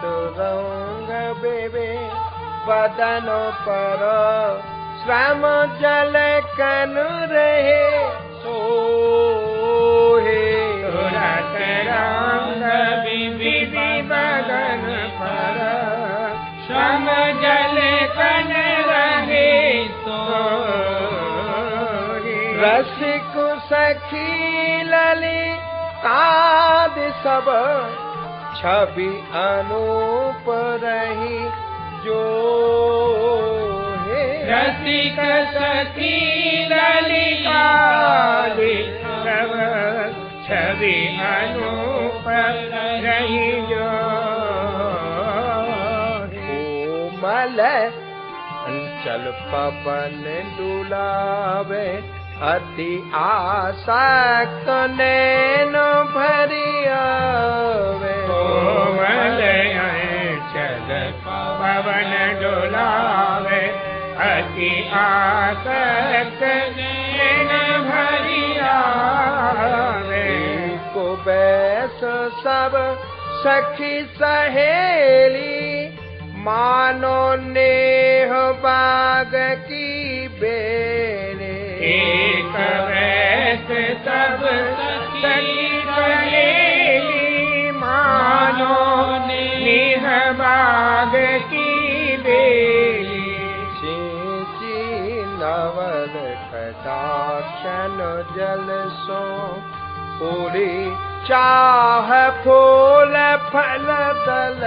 रंग बेबे बदन पर श्रम जल कनु रहे सोहे तुरत रंग बिबि बदन पर श्रम जल कन रहे सोहे रसिक सखी ललितादि सब छवि अनूप रही जो है रसिक सखी ललितादि सब छवि अनूप रही जो कोमल अंचल पवन डुलावे अति आसक्त नैन भरियावे कोमल अंचल पवन डुलावे अति आसक्त नैन भरियावे को बैस सब सखी सहेली मानो नेह बाग की बेरे एक वैस सब सखी सहेली मानो नेह बाग की बेली सिंची नवल कटाक्षण जल सो पूरी चाह फूल फल दल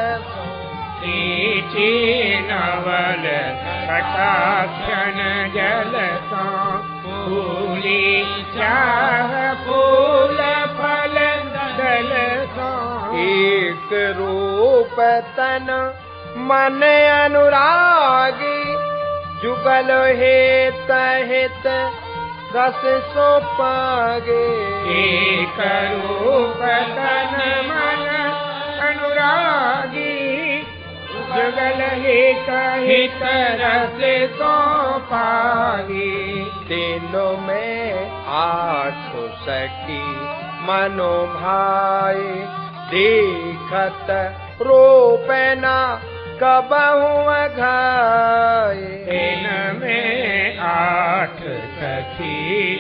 सिंची नवल कटाक्षण जल सो पूरी चाह फूल फल दल सो एक रूप तन मन अनुरागी जुगल हेत हित रस सो पागे एक रूप तन मन अनुरागी जुगल हित हित रस सो पागे तीनों में आठ सखी मनो भाई देखत रूप न कबहु घाये इनमें आठ सखी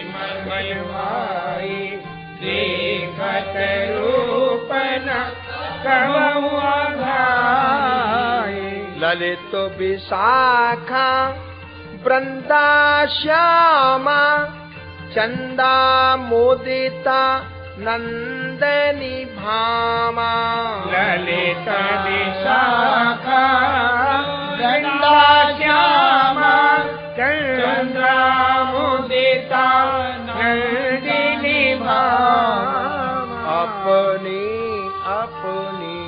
मन भाई देखत रूप न कबहु घाये ललित विशाखा वृंदा श्यामा चंदा मुदिता नंदनी भामा ललित विशाखा वृंदा श्यामा चंद्रा मुदिता नंदिनी भामा अपनी अपनी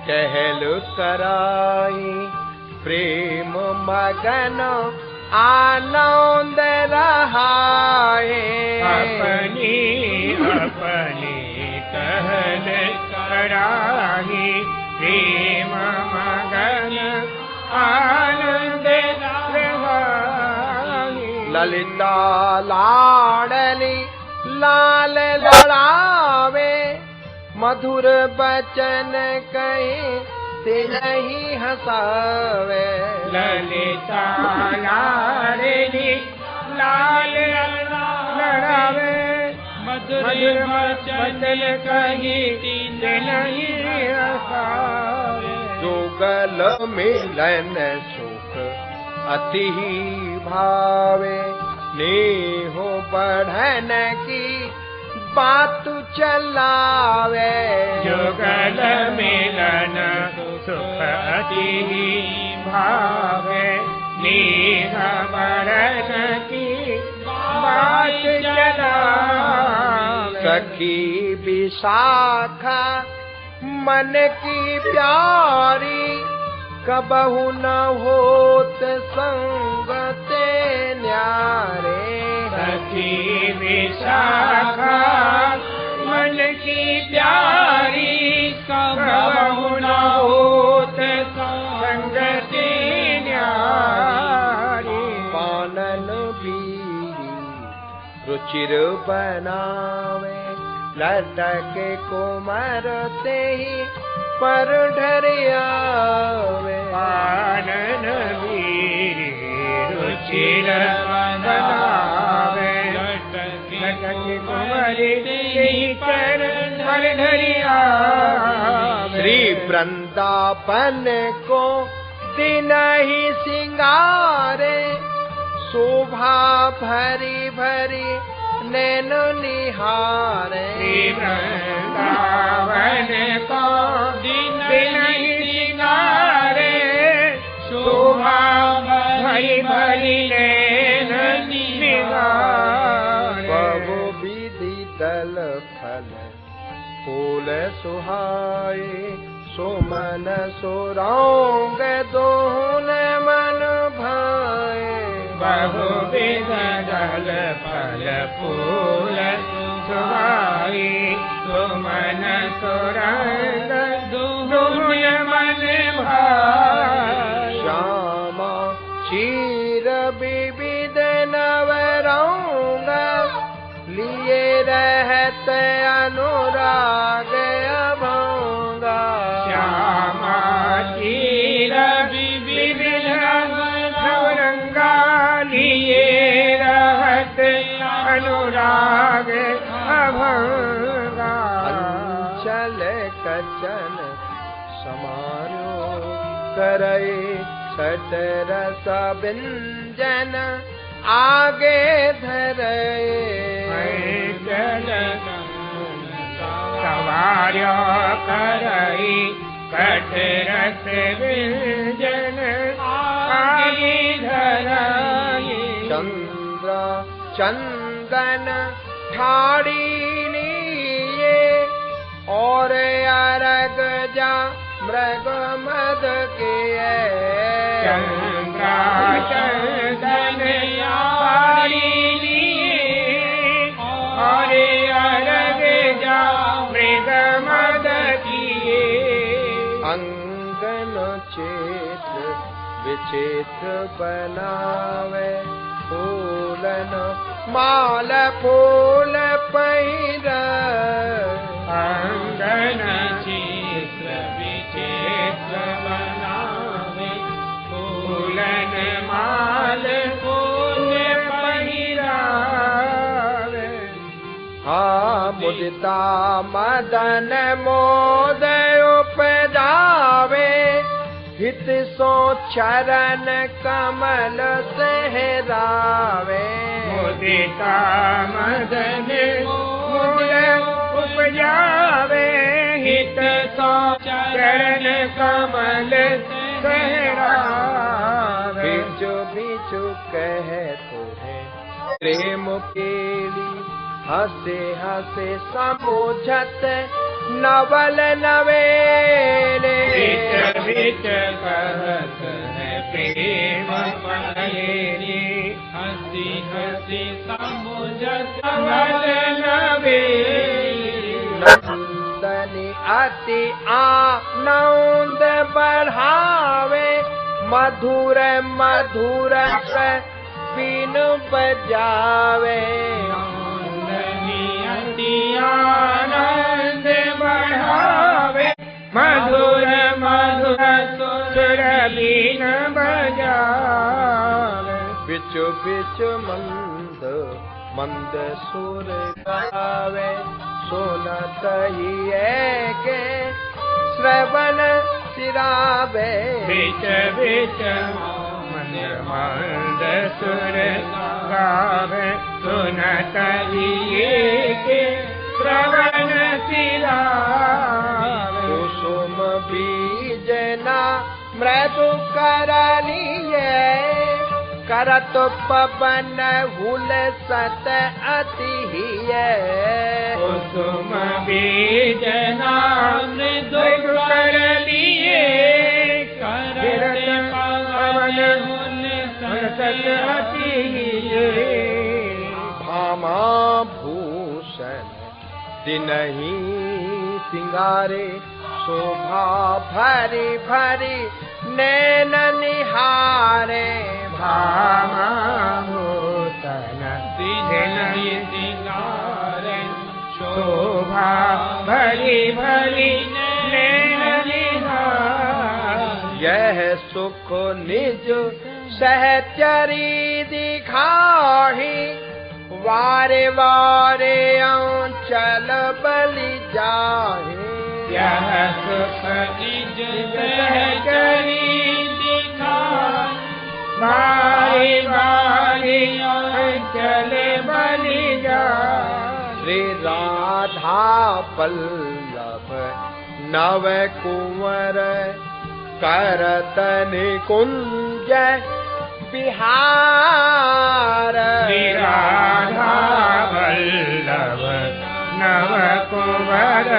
कहल कराई प्रेम मगन आनंद रहाए अपनी अपनी कहल कराही प्रेम मगन आनंद रहाही ललिता लाडली लाल लड़ावे मधुर बचन कहे ते नहीं हंसावे ललिता लाडली लाल लड़ावे मधुर बचन कही ते नहीं हंसावे जुगल मिलन सुख अति ही भावे नेहो बढ़न की बात चलावे जुगल मिलन सुख अति भावे नेह बढ़न की बात चलावे सखी विशाखा मन की प्यारी कबहु न होत संगते न्यारे सखी विशाखा मन की प्यारी कबहु न होत संगते न्यारी पानन बीरी रुचिर बनावे लटक कुमार ते ही पर ढरियावे। कानन वीर रुचिर बनावे। लटकी कुंवरी पर ढरियावे। श्री वृंदावन को दिन ही सिंगारे, शोभा भरी भरी नैन निहारे। श्री वृंदावन को दिन ही सिंगारे, शोभा भरी भरी नैन निहारे। बहु विधि दल फल फूल सुहाए, सुमन सुरौंग दोहन मन भाए। बहुविध दल फल फूल सुहाए, सुमन सुरंग दोहन मन भाए। श्यामा क्षीर विविध नवरंग, लिए रहत अनुराग अभंगा। श्यामा क्षीर विविध नवरंगा, लिए रहत अनुराग अभंगा। अंचल कचन समारो करई, छठ रस व्यंजन आगे धरए। सवार्यो करई, छठ रस व्यंजन आगे धरई। चंद्र चंदन ठाड़ी लिए, और अरग जा मृग मद के। चंद्र चंदन ठाड़ी लिए, और अरग जा मृग मद किए। अंगन क्षेत्र विचित्र बनावे, फूलन माल फूल पहिरा। अंगन चित्र विचित्र बनावे, फूलन माल फूल पहिरावे। हा मुदिता मदन मोद उपजावे, हित सो चरण कमल सहरावे। मुदिता मदन मोद उपजावे, हित सो चरण कमल सहरावे। बिचु बिचु कह तुहे प्रेम केली, हसे हसे समोझत नवल नवेले। बिच बिच कहत है प्रेम पहेली, हंसी हंसी समझत नवल नवेली। नंदनी अति आनंद बढ़ावे, मधुर मधुर बीन बजावे। नंदनी अति आनंद बढ़ावे, मधुर मधुर सुर बीन बजावे। बिचु बिचु मंद मंद सुर गावे, सुनत ही के श्रवण सिरावे। बिच बिच मंद मंद सुर गावे, सुनत ही के श्रवण सिरावे। कुसुम बीजना मृदु करलिए, करत पवन हुल सत अति हिय। कुसुम बीजना मृदु करलिए, करत पवन हुल सत अति हिय। भामा भूषण दिनहि सिंगारे, शोभा भरी भरी नैन निहारे। भामा भूषण दिनहि सिंगारे, शोभा भरी भरी नैन यह सुख निज सहचरी दिखाही, वारे वारे चल बलि जाहे। यह सुख निज सहचरी दिखाही, वारे वारे चल बलि जाहे। श्री राधा वल्लभ नव कुंवर, करत निकुंज बिहार। श्री राधा वल्लभ नव कुंवर,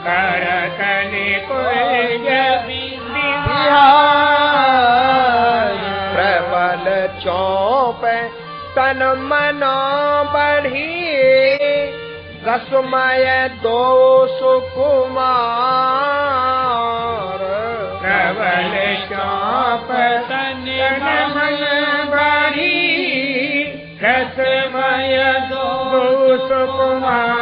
करत निकुंज बिहार। प्रबल चौप तन मन बढ़िए, रसमय दो सुकुमार। प्रबल चौप तन मन बढ़ी, रसमय दो सुकुमार।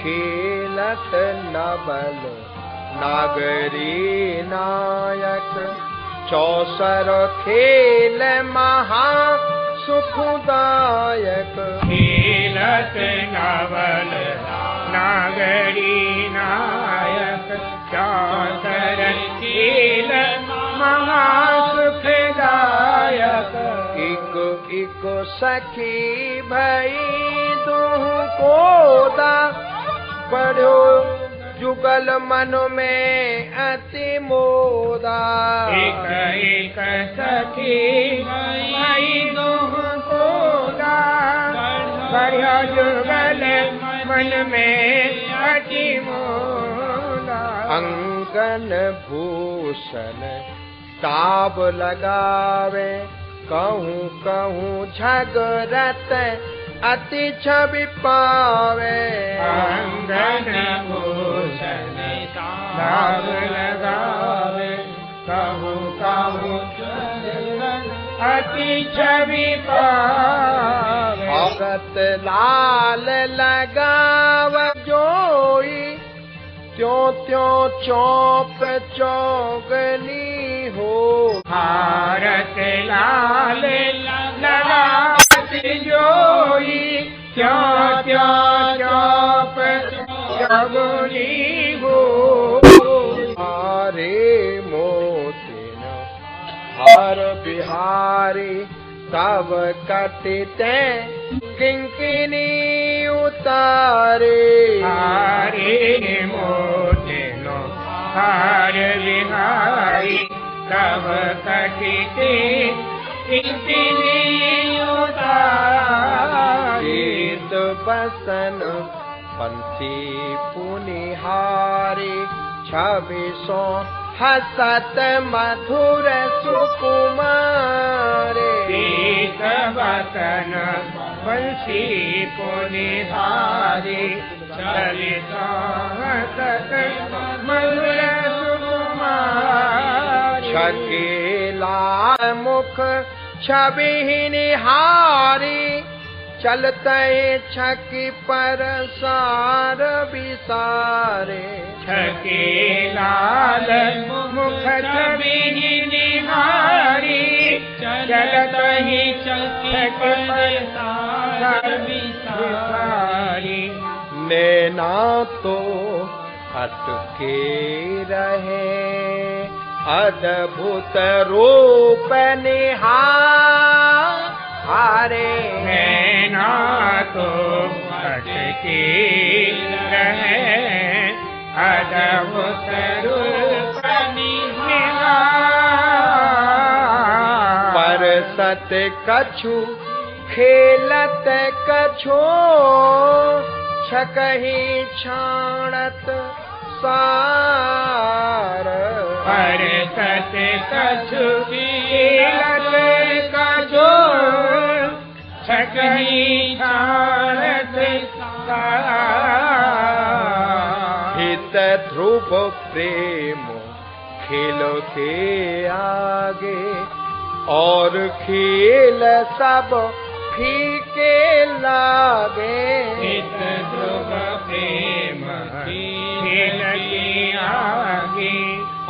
खेलत नबल नागरी नायक, चौसर खेल महा सुखदायक। खेलत नवल नागरी नायक, चौसर खेल महा सुखदायक। एक एक सखी भई दुह को दा, बढ़ो जुगल मन में अति मोदा। एक एक सखी भई दुह को दा, बढ़ो जुगल मन में अति मोदा। अंगन भूषण ताब लगावे, कहूँ कहूँ झगरत अति छवि पावे। अंगन भूषण ताब लगावे, कहूँ कहूँ अति छवि पावे। भगत लाल लगाव जोई, त्यों त्यों चौप चौगनी हो। भारत लाल लगावत जोई, त्यों त्यों चौप चौगनी हो। हरे मोतिन हर बिहारी, तब कटिते किंकिनी उतारे। हरे मोतिनो हर बिहारी, तब कटिते किंकिनी उतारे। गीत बसन पंथी पुनिहारी, छवि सो हसत मधुर सुकुमारे। गीत बसन बंसी पुनिहारी, छवि सो हसत मधुर सुकुमारी। छकेला मुख छवि निहारी, चलते छकी पर सार विसारे। छके लाल मुख छवि निहारी, चलत ही छक पर सार विसारी। नैना तो अटके रहे, अद्भुत रूप निहारे। नैना तो अटके रहे, अद्भुत रूप निहारे। परसत कछु खेलत कछो, छकही छाणत सार। परसत कछु खेलत कछो, छकही छाणत सार। हित ध्रुव प्रेम खेलो के आगे, और खेल सब फीके लागे। हित ध्रुव प्रेम खेल के आगे,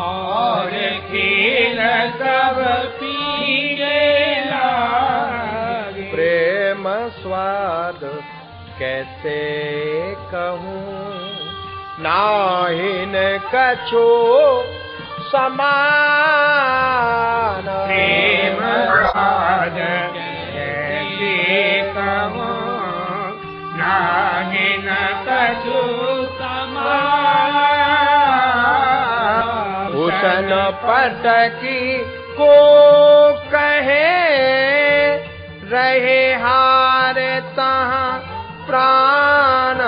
और खेल सब पीने लागे। प्रेम स्वाद कैसे कहूँ, नाहिन कछु समान। प्रेम स्वाद कैसे कहूँ, नाहिन कछु समान। भूषण पटकी को कहे, रहे हार तहाँ प्राण।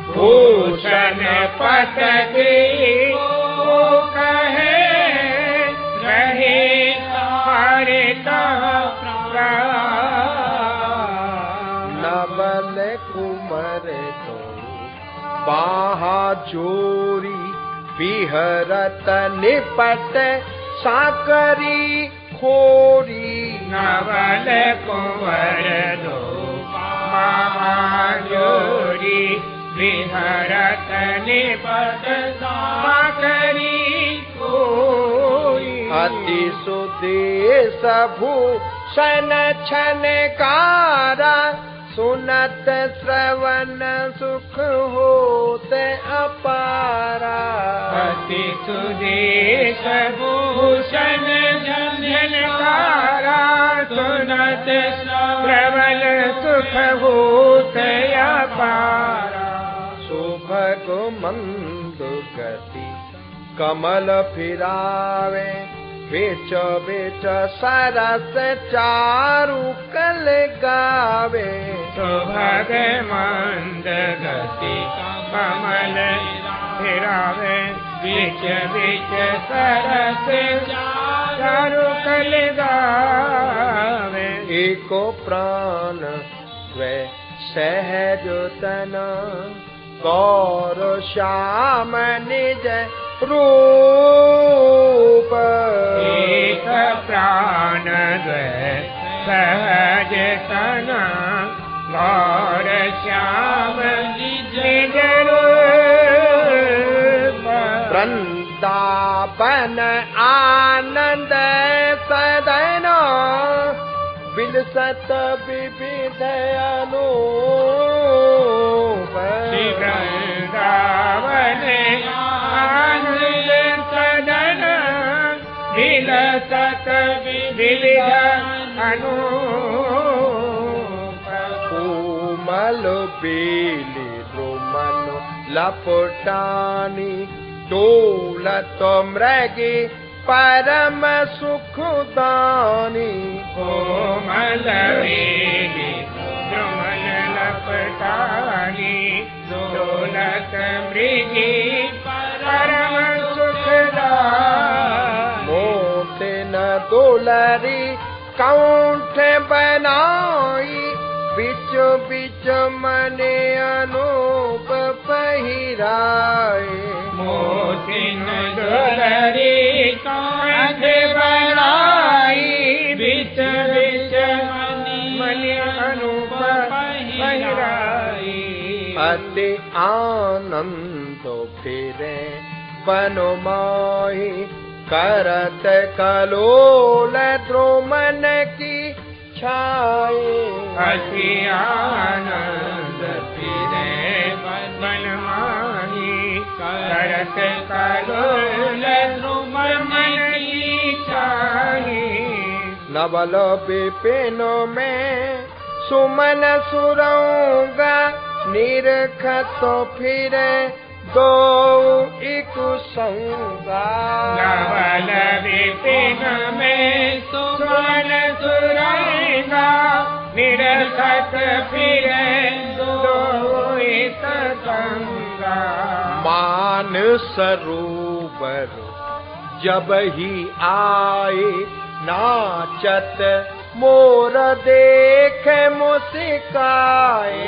भूषण पटकी को कहे, रहे हार तहाँ प्राण। नवल कुमर तो बाहा जोरी, बिहरत निपट साकरी खोरी। नवल कुंवर दो महाजोरी, बिहरत निपट साकरी खोरी। अति सुदेश भूषण छनकारा, सुनत श्रवण सुख होते अपारा। अति सुदेश भूषण झनकारा, सुनत श्रवण सुख होते अपारा। सुभग मंद गति कमल फिरावे, बेच बेच सरस चारु कल गावे। सुभग मंद गति कमल फिरावे, बीच बीच सरस चारु कल गावे। एको प्राण वे सहज तन, गौर श्याम निज रूप। एक प्राण सहज तन, गौर श्याम निज रूप। वृंदावन आनंद सदन, बिलसत विविध अनूप। वृंदावन आनंद सदन, बिलसत विविध अनूप। कोमल बेली द्रुमन लपटानी, डोलत मृगे परम सुखदानी। कोमल बेली द्रुमन लपटानी, डोलत मृगे परम सुखदानी। मोते न दुलरी कौंठ बनाई, बिच बिच मने अनूप पहिराए। मोतिन दुलरी कौंठ बनाई, बिच बिच मने अनूप पहिराई। अति आनंद फिरे बनमाही, करत कलोल द्रुमन की छाए। अति आनंद फिरे बनमाही, करत कलोल द्रुमन की छाए। नवल विपिन में सुमन सुरंगा, निरखत फिरे दो एक संगा। नवल विपिन में सुमन सुरंगा, निरखत फिरे दो एक संगा। मान सरोवर जब ही आए, नाचत मोर देख मुस्काए।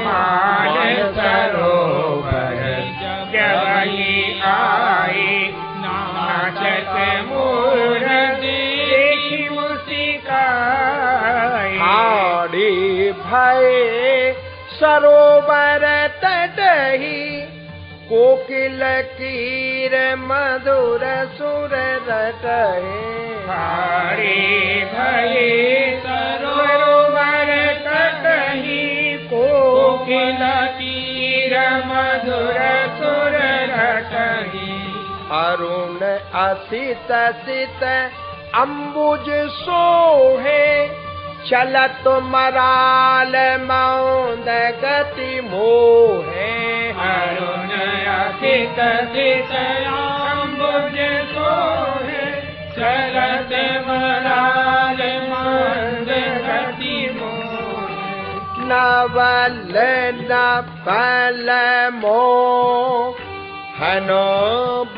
मान सरोवर जब ही आए, नाचत मोर देख मुस्काए। हाड़ी भय सरोवर तटही, कोकिल कीर मधुर सुर रटहे हरे भये सरोवर कटहि कोकिल कीर मधुर सुर रटहि अरुण असित सित अम्बुज सोहे चलत मराल मौंद गति मोहे अरुण असित सित अम्बुज सोहे चलत मराल मौंद गति मोहे नवल नवल मोहनो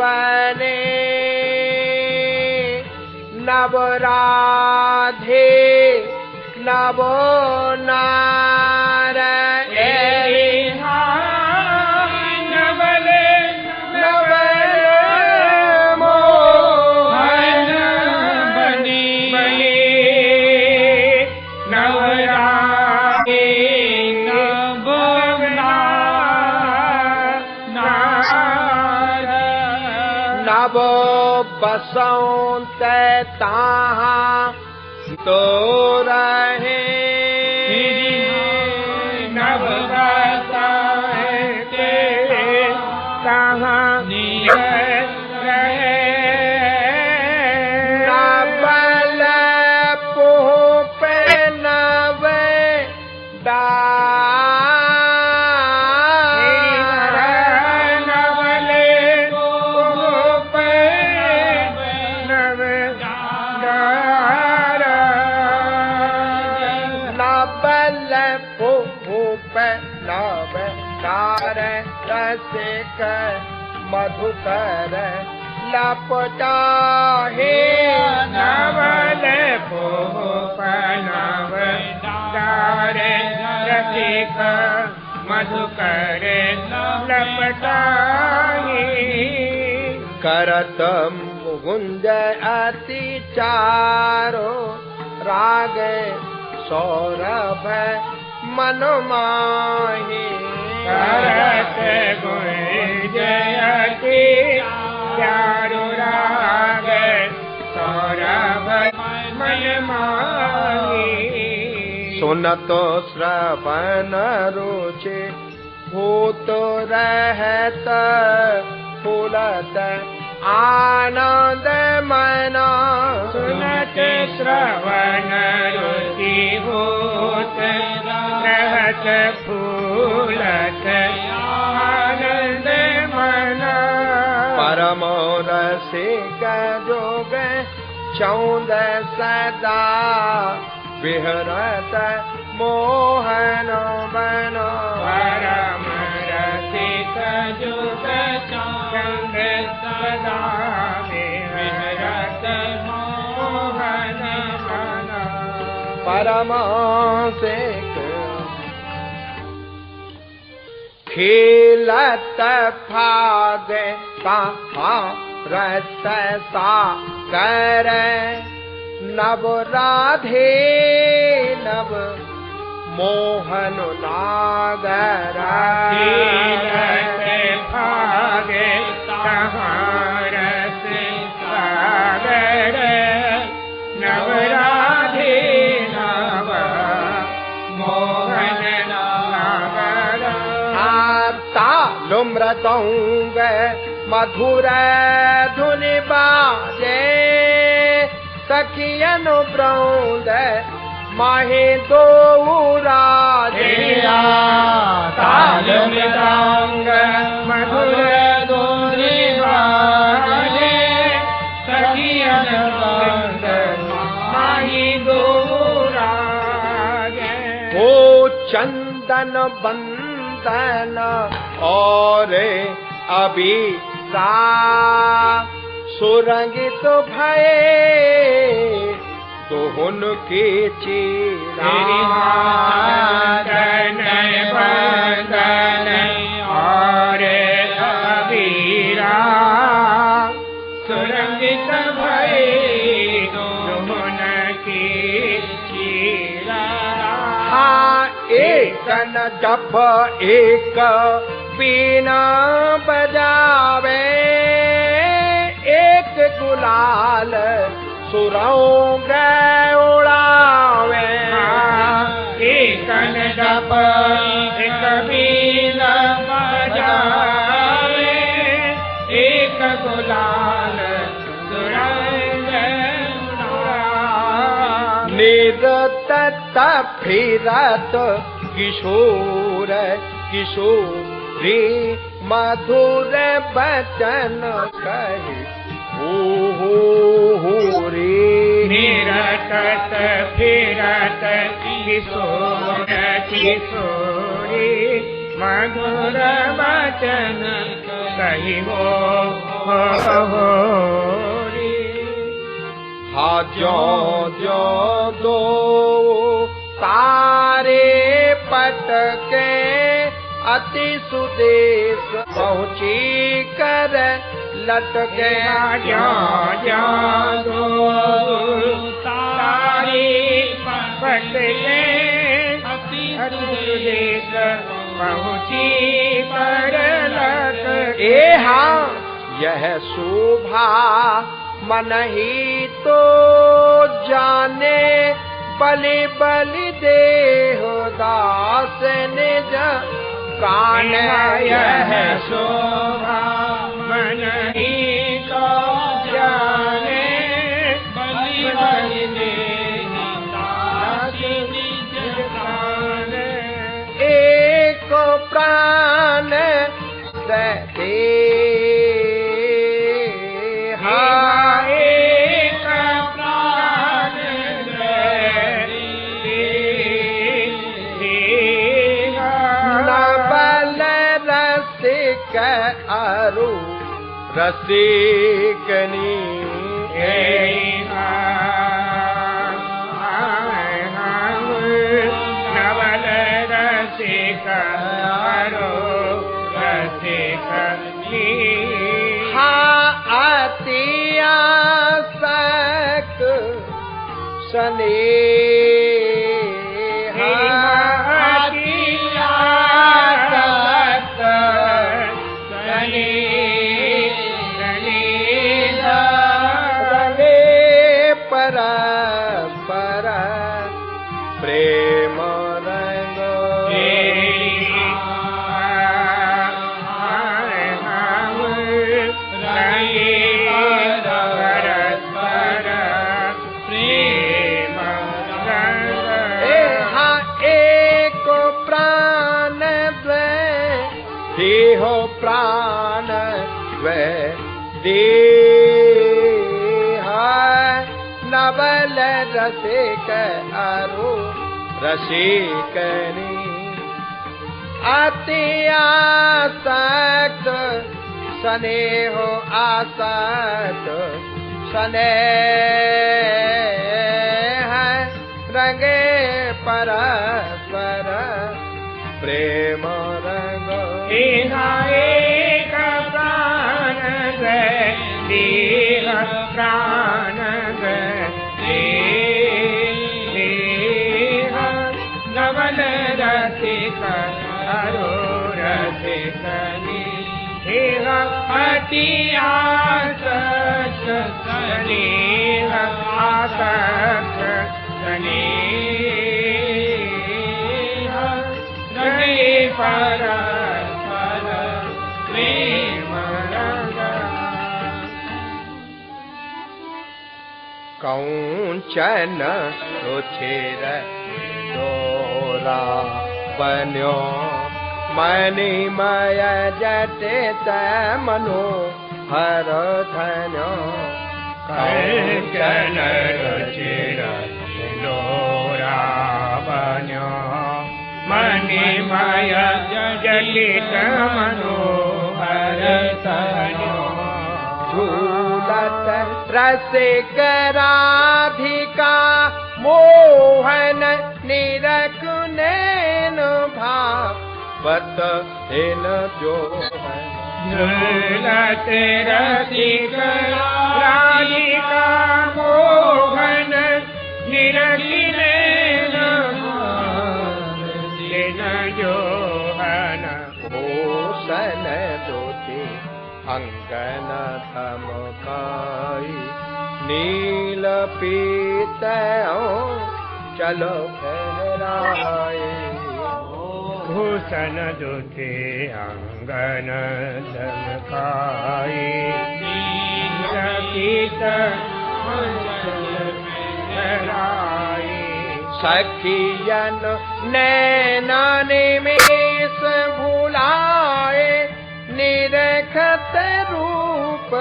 बने नवराधे नव नार नवले नवल मोहन बनी नवराधे नव बसंत ताहा तो रहे नव बसंत ताहा रहे नवल पोह पे नव रसिक मधुकर लपटाहे नवल पोप नव दार रसिक मधुकर लपटाहे करत मुकुंज अति चारो राग सौरभ मन माही करत गुंज अति चारो राग सौरभ मन माही सुनत श्रवण रुचि भूत रहत फूलत आनंद मन सुनत श्रवण रुचि भूत रहत फूलत आनंद मन परम रसिक जोग चौंद सदा विहरत मोहन बन परम रसिक जोग चौंद सदा विहरत मोहन बन परम सिक खेलत फाग रस सागर नव राधे नव मोहन नागर फाग रस सागर नव राधे नव मोहन नागर ताल मृदंग मधुर धुनि बाजे सखियन ब्रौंद माहे दो राजे ताल मृदंग मधुर धुनि बाजे सखियन ब्रौंद माहे दो राजे ओ चंदन बंदन और अभी सुरंगित भये दोहन के चीरादन बंदन और अबीरा सुरंगित भये दोहन के चीरा एक न जब एक बीना बजावे एक गुलाल सुरों गए उड़ावे एक डप एक बीना बजावे एक गुलाल सुरों गए उड़ावे निरत फिरत किशोर किशोरी मधुर बचन कहे हो रे निरत फिरत किशोर किशोरी मधुर बचन कही हो रे हाँ जो दो तारे पटके अति सुदेश पहुँची कर लटके दो तारे पटके अति सुदेश पहुँची कर लटके हाँ यह शोभा मन ही तो जाने बलि बलि देह दास निज प्राण यह शोभा मन ही तो जाने बलि बलि देह दास निज प्राण एक प्राण दे अरु रसिकनी नवल रसिक अरु रसिकनी अति आसक सने प्रेम रंग प्रेम एक प्राण द्वे देह प्राण द्वे देह नवल रसिक अरु रसिकनी अति आसक्त स्नेह आसक्त स्नेह रंगे परस्पर प्रेम रंग एक प्राण देह प्राण नवल रसिक अरु रसिकनी अति आसक्त स्नेह आसक्त स्नेह रंगे परस्पर प्रेम रंग कौंचन रुचिर डोरा बन्यो मणिमय जटित मनोहर धन्यो कौंचन रुचिर डोरा बन्यो मणिमय जटित मनोहर धन्यो झूलत रसिक राधिका मोहन निरकुनैन भावत इन जो झूलत रसिक राधिका मोहन निरकुनैन भावत इन जो अंगन थमकाई नील पीतयों चलो फहराए भूषण दुखे अंगन धमकाई नील पीत फहराए सखियन नैना निमेष भुलाए निरखत रूप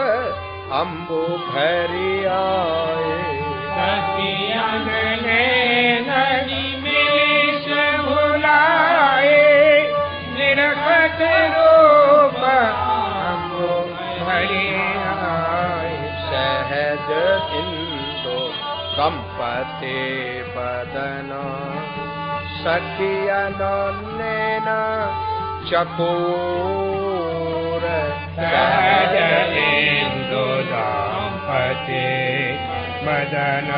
अम्बु भरी आए सखियन नैना निमेष भुलाए निरखत रूप अम्बु भरी आए सहज इंदु कंपते बदन सखियन नैना चकोर सहज इंदु कंपते बदन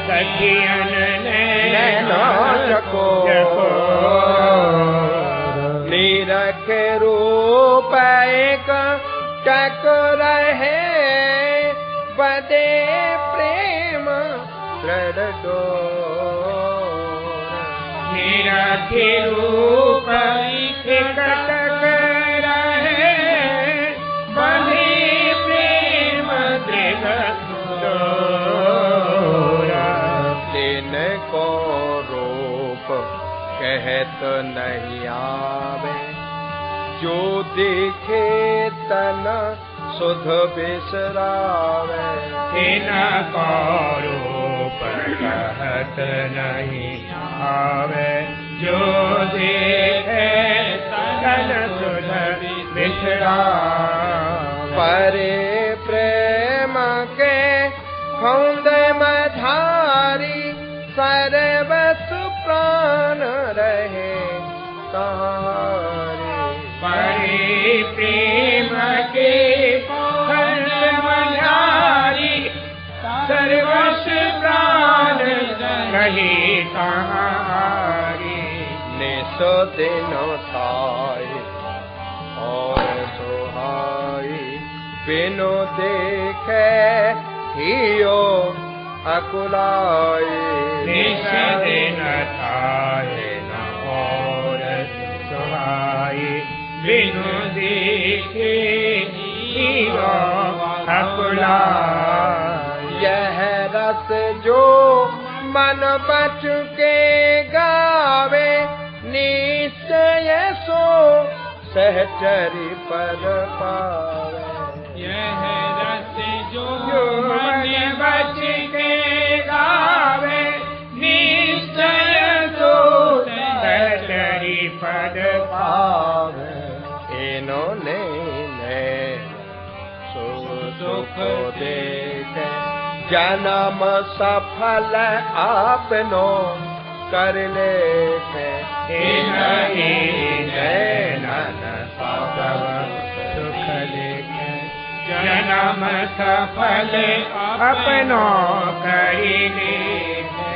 सखियन नैना चकोर निरख रूप एक टक रहे बदे प्रेम दृढ़ डोर निरख रूप एक टक रहे बदे प्रेम दृढ़ डोर दिन को रूप कहत नहीं आवे जो देखे तन सुध बिसरावे दिन को रूप कहत नहीं आवे जो देखे तन सुध बिसरावे परे प्रेम के खौंद मधारी सर्वस प्राण रहे कहारी परे प्रेम के खौंद मधारी सर्वस प्राण रहे कहारी निसो दिनो ताई और सुहाई बिनु देखे हियो अकुलाई निस दिन थाए न और सुहाई बिनु देखे हियो अकुलाई यह रस जो मन बच के गावे निश्चय सो सहचरी पर पावे यह रस जो मन बच के गावे निश्चय सो सहचरी पद पावे इन्होंने सुख देखे जन्म सफल आपनो कर लेखे नैनन सब सुख लेखे जन्म सफल अपनो करी लेखे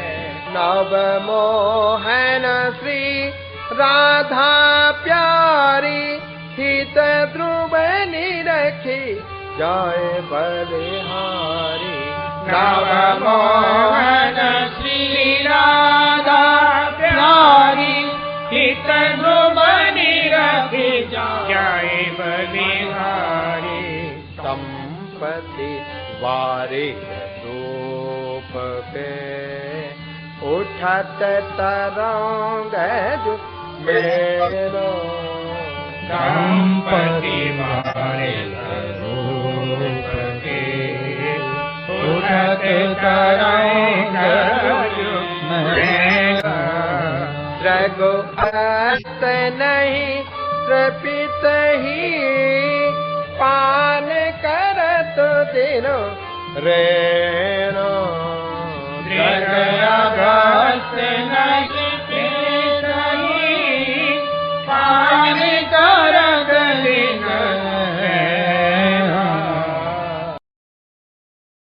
नव मोहन श्री राधा प्यारी हित ध्रुव निरखी जाए बलिहारी नव मोहन श्री राधा प्यारी हित ध्रुव निरखी जाए बलिहारी संपत्ति वारे रूप पे उठत तरंग जो मेरो संपत्ति वारे रूप के उठत तरंग जो मेरो रघु अस्त नहीं तृपित ही पान करत दिनो रेणो अगस्त